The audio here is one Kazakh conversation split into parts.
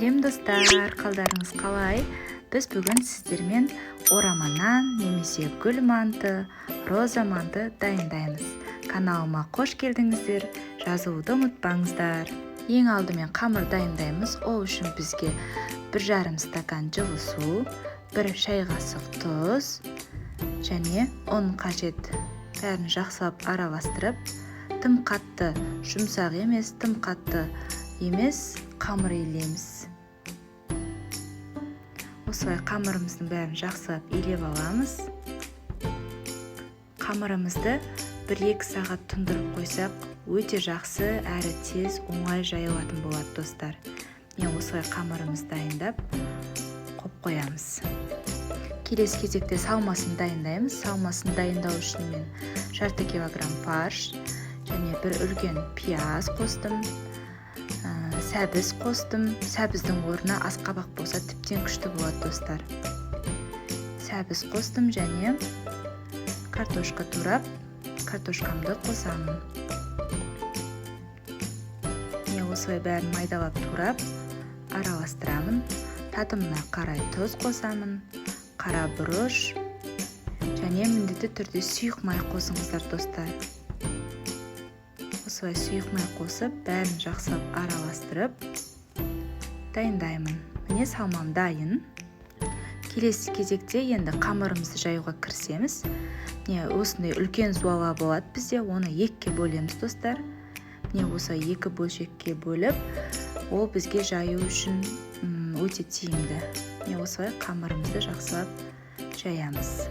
Сәлем достар, қалдарыңыз қалай? Біз бүгін сіздермен орама нан немесе гүл манты, роза манты дайындаймыз. Каналыма қош келдіңіздер, жазылуды ұмытпаңыздар. Ең алдымен қамыр дайындаймыз. Ол үшін бізге 1,5 стакан жылы су, 1 шай қасық тұз және ұн қажет. Бәрін жақсылап араластырып, тым қатты жұмсақ емес, тым қатты емес қамыр илейміз. Осылай қамырымыздың бәрін жақсылап илеп аламыз. Қамырымызды 1-2 сағат тұндырып қойсақ, өте жақсы, әрі тез, оңай жайылатын болады достар. Осылай қамырымыз дайындап қойып қоямыз. Келесі кезекте салмасын дайындаймыз. Салмасын дайындау үшін мен 1/2 килограмм фарш және 1 үлкен пияз қостым. Сәбіз қостым. Сәбіздің орнына асқабақ болса тіптен күшті болады достар. Сәбіз қостым және картошка турап, картошкамды қосамын. Осылай бәрін майдалап турап, араластырамын. Татымына қарай тұз қосамын, қара бұрыш және міндетті түрде сұйық май қосыңыздар достар. Осылай сұйық май қосып, бәрін жақсылап араластырып дайындаймын. Міне салмам дайын. Келесі кезекте енді қамырымызды жаюға кірісеміз. Осындай үлкен зуала болады бізде, оны 2-ке бөлеміз достар. Осылай 2 бөлшекке бөліп, ол бізге жаю үшін өте тиімді. Осылай қамырымызды жақсылап жаямыз.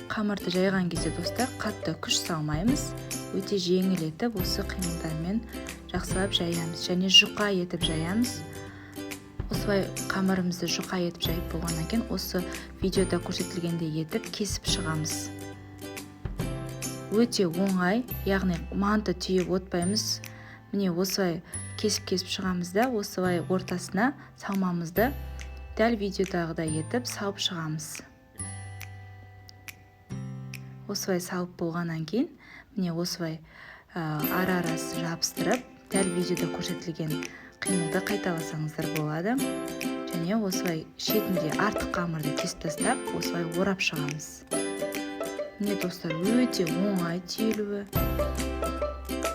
Қамырды жайған кезде достар, қатты күш салмаймыз. Өте жеңіл етіп, осы қимылдармен жақсылап жаямыз және жұқа етіп жаямыз. Осылай қамырымызды жұқа етіп жайып болғаннан кейін, осы видеода көрсетілгендей етіп кесіп шығамыз. Өте оңай, яғни манты түйіп отпаймыз. Осылай кесіп шығамыз да, осылай ортасына салмамызды дәл видеодағыдай етіп салып шығамыз. Осылай салып болғаннан кейін, осылай ара-арасы жабыстырып, дәл видеода көрсетілген қимылды қайталасаңыздар болады. Және осылай шетінде артық қамырды кесіп тастап, осылай орап шығамыз. Достар, өте оңай түйілуі.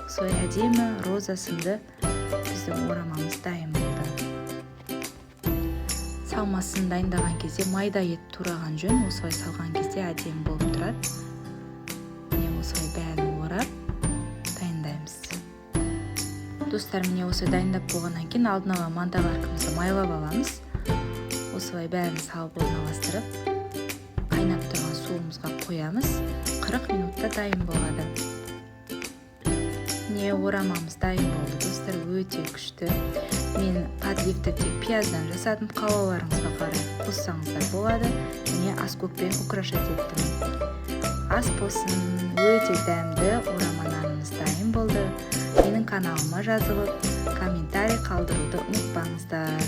Осылай әдемі роза сынды біздің орамамыз дайын болды. Салмасын дайындаған кезде майда ет тураған жөн, осылай салған кезде әдемі болып тұрады. Осылай бәрін орап дайындаймыз. Достар, осылай дайындап болғаннан кейін алдын ала мантабаркымызды майлап аламыз. Осылай бәрін салып орналастырып, қайнап тұрған суымызға қоямыз. 40 минутта дайын болады. Орамамыз дайын болды достар, өте күшті. Мен подливті тек пияздан жасадым, қалауларыңызға қарай қоссаңыздар болады. Және аскөкпен украшать еттім. Ас болсын, өте дәмді орама нанымыз дайын болды. Менің каналыма жазылып, комментарий қалдыруды ұмытпаңыздар.